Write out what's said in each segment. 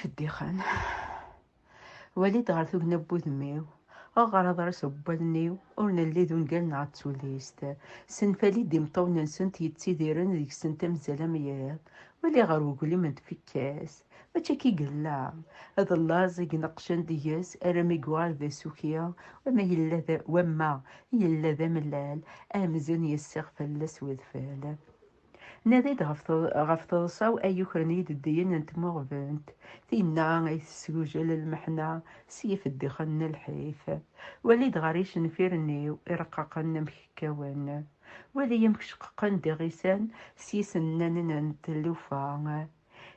الدخان وليد غير ثوقنا بوذميو غير ضرس بوالنيو ور نلي ذو نقال عطوليست سنفالي دي مطون نسنت يتسيديرن ديك سنتا مزالا مياد ولي غير وقولي من تفكاس ماشي كي قلا هذا اللازق نقشن دياس ارمي قوار ذا سوكيا وما يلا ذا ملال امزون يسيغ فلس وذفال ناديت غف تضصاو أي كرنيد الدين أنت مغبنت تينا غي تسجوجل المحنة سيف الدخن الحيف وليد غريش نفيرنيو إرقاقن مككوان ولي يمكشققن دغيسان سيسنن نتلوفا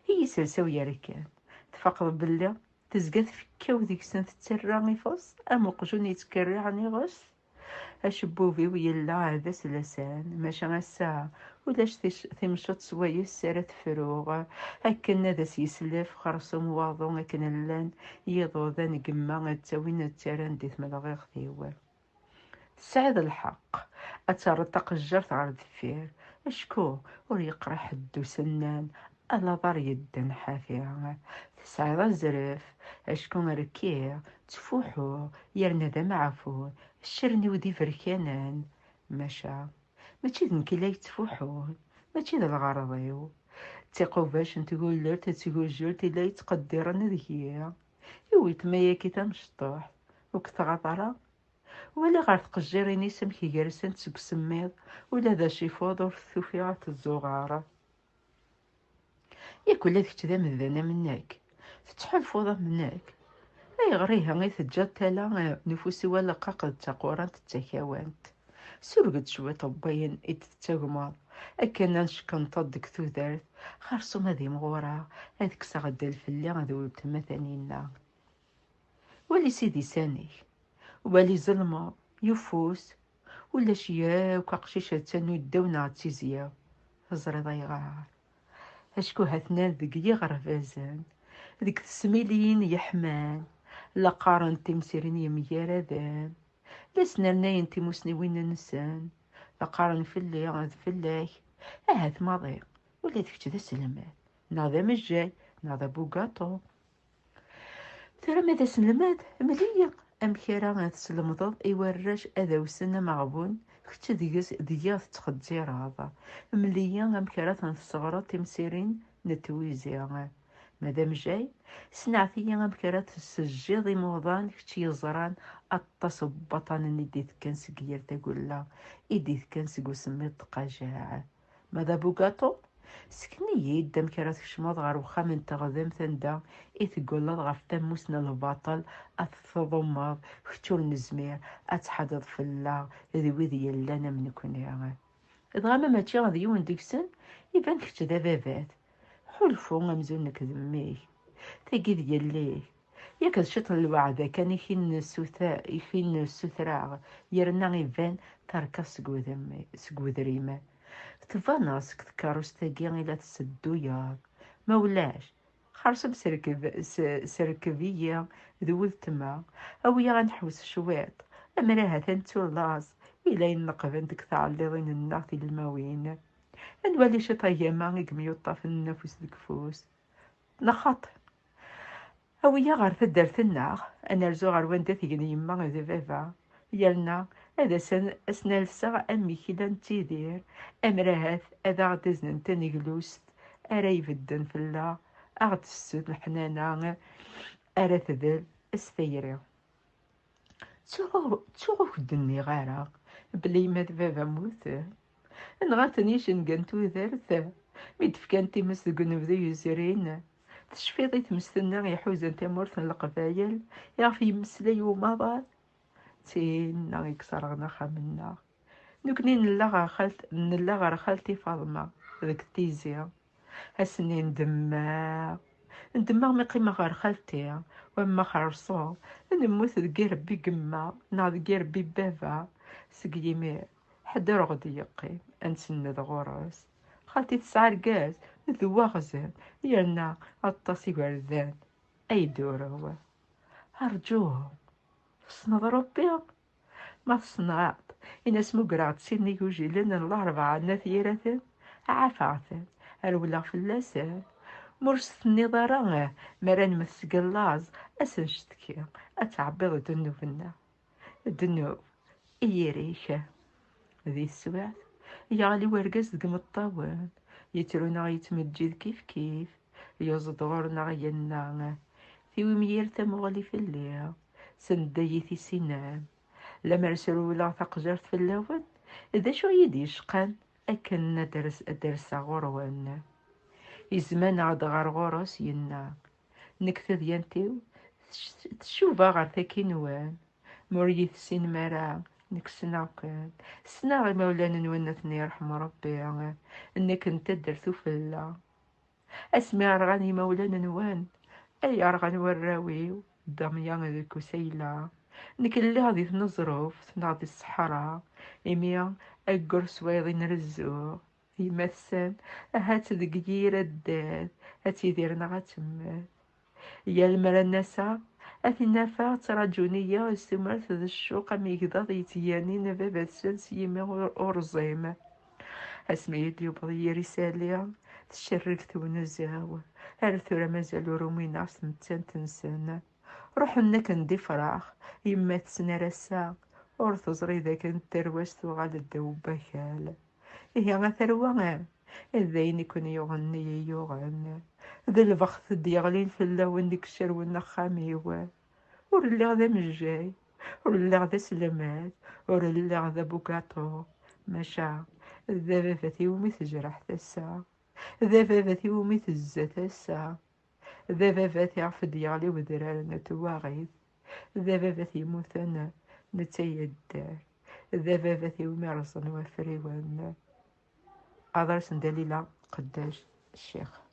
هي سلسو ياركان تفقد بالله تزقات فكاو ديك سنة تتراني فص أم قجون يتكري عني غص أشبوبي ويلا هذا سلسان ماشا غسا ولاش تمشط سوايس سارت فروغ هكا ذا سيسلف خرصم واضو هكا اللان يضو ذا نقما تاوين التاران ديث ملغيغ ثيوال سعد الحق أترتق الجرت على الدفير أشكو وريقرا حدو سنان ألا ضر يدن حافية تسعد الزرف أشكو ركيع تفوحو يرنا ذا معفو الشرني وذي فركانان مشا ماشي ذنكي لا يتفوحون ماشي ذا الغرضيو تيقو باش نتقول لا تتقول جلتي لا يتقدرن ذهيا يويت ما ياكي تمشطوح وكتغطرة ولا غير تقجريني سمكي جالسين تسق سميض ولا ذا شي فوضر ثوفيعة الزغارة ياك ولا ذيك ذا مذانا منك تتحل فوضى منك اي غريها غي تجاد تالا نفوسي ولا قاقد تقوران تتكاوانت سرقت شوية طباين إتتاقمر أكنا نشكنطط ديك تودارت خارصو مادي مغورا هاذيك ساغد الفلي غادي تمثانينا ولي سيدي ساني ولي ظلمة يفوس ولا شيا وكاقشيشة تانو يداونا تيزيا هزري ضيغار أشكو هاتنا ذيك يغرفازان ذيك السميلين يحمان لا قارن تمسيرين يمياردان لسنا ناين تيموسني وين نسان لقارن فلي غاد فلاك هات ماضي ولا ذيك ذا سلمات ناضا مجاي ناضا بوغاطو ترى ماذا سلمات مليا ام كيرا غاد سلمضض يورش اذا وسنا مغبون كنت دياث تخدير هذا مليا ام كيرا تنصغرا تمسيرين نتويزي مادام جاي سنعتي ام كيرا تسجيض موضان كنت يزران اتصب بطن نديت كان سكير تقول لا يديت كان سكو سميت قجاع ماذا بوغاطو سكني يدم كرات كشماض غير وخا من تغذم تندا تقول لا غف تموسنا الباطل اتضمض ختور نزمير اتحدد فلا ذي وذي يلانا من كوني ادغاما ماشي غادي يون ديكسن يبان كنت ذا بابات حلفو غمزونك ذميك تاقي دياليه ياك الشط الوعد كان يخين السثراغ يرنا غيبان تركا سكوذريما تفاناسك تكاروستاكي إلا تسدو ياك مولاش خرصم سركبية ذو تما أويا غنحوس شويط أمراها تنتو لاز إلا ينقبن ديك تعليضين الناثي الماوين نولي شي طيما غيكميوطا في النفوس دكفوس نخاط أويا غير تدرت الناغ أنا رزو غير واندا تيقني يما غير بابا يالنا هذا أسنا لسا أمي كيلا نتيدير أمراهات هذا غدزن تنقلوست أرا يبدن فلا أغد السود الحنانة أرا تذل استيري تشوغو كدني غارا بلي مات بابا موت نغاتنيش نقنتو ذارت ميدفكانتي مسدقن بذو يزرين تشفيضي تمستنا يحوزن تمورث القبايل يعرف يمسلي ومضات تينا يكسرغنا خامنا نكني نلا خالتي فاطمة ذاك التيزيا هسني ندماغ مي قيمة غير خالتي وما خرصو نموت دقي ربي قما ناض دقي ربي بابا سقيمي حد رغدي يقيم انسند غرس خالتي تسعى رقاز ذوا غزال يالنا الطاسي وردان اي دورو ارجوه صنض ربي ما صنعت إن اسمو قرعت سيني يوجي لنا الأربعة نثيرة عفعت الولا فلاسات مرس النظارة مران مسقلاز أسنشتكي أتعبض دنوبنا الدنوب إيريكا ذي السوات يغلي ورقز دقم الطاوان يترونا يتمجد كيف كيف يصدغرنا ينا ثيوي ميرتا مغلي في الليل سنديتي سنان لما رسلوا لا تقجرت في اللون إذا شو يديش قان أكن درس غروان يزمان عاد غار غرس ينا نكتب ينتيو تشوفا غار تاكينوان مريث سين مرا نكسنا كان سنا مولانا نونتني يرحم ربي انك انت درتو فلا اسمي ارغاني مولانا نوان اي ارغان وراويو داميان ذيك سيلا نك اللي غادي تنظروف تنعطي الصحراء إميا أقر سويضي نرزو يمثل هات دقيرة الداد هات يديرنا غتمت يا المرا النسا أثنى فات رجونية استمرت ذا الشوق ميقضى يتياني بابا السنس يمي أرزيم اسمي لي بضي رسالة تشركت ونزاو هل ثورة مازالو رومي ناس متان تنسانا روح انك ندي فراغ يما تسنى رسا ور تزري ذاك التروست وغاد الدوبة خال هي غا إذين يكون يغني يغني ذا البخت ديغلين في اللون ديك الشرون نخاميوان ور اللي غدا مجاي ور اللي غدا سلامات ور اللي غدا بوكاطو ماشا ذا باباتي ومي تجرح تسا ذا باباتي ومي تزا تسا ذا باباتي عفد يغلي ودرارنا تواغيث ذا باباتي موثنا نتيدار ذا باباتي ومي رصن وفريوان أدرس دليلة قداش الشيخ